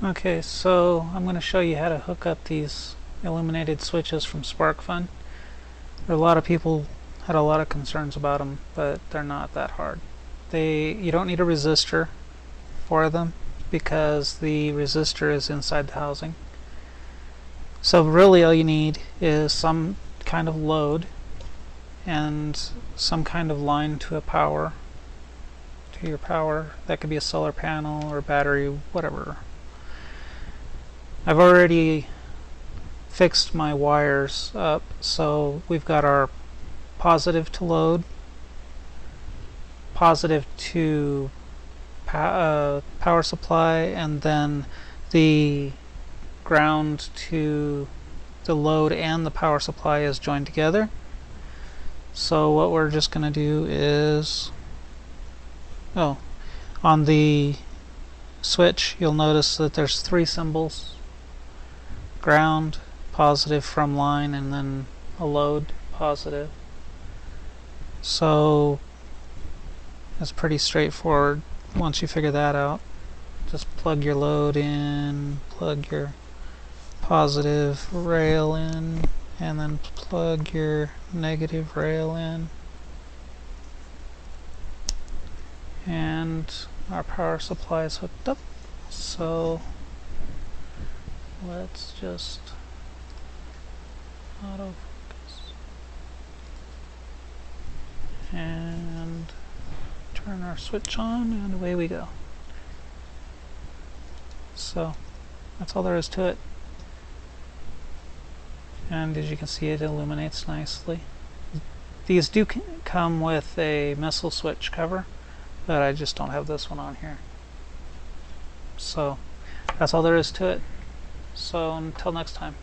Okay, so I'm going to show you how to hook up these illuminated switches from Sparkfun. A lot of people had a lot of concerns about them, but they're not that hard. You don't need a resistor for them because the resistor is inside the housing. So really all you need is some kind of load and some kind of line to your power. That could be a solar panel or battery, whatever. I've already fixed my wires up, so we've got our positive to load, positive to power supply, and then the ground to the load and the power supply is joined together. So what we're just going to do is, on the switch you'll notice that there's three symbols: ground, positive from line, and then a load, positive. So it's pretty straightforward once you figure that out. Just plug your load in, plug your positive rail in, and then plug your negative rail in. And our power supply is hooked up. So let's just autofocus and turn our switch on, and away we go. So that's all there is to it. And as you can see, it illuminates nicely. These do come with a missile switch cover, but I just don't have this one on here. So that's all there is to it. So until next time.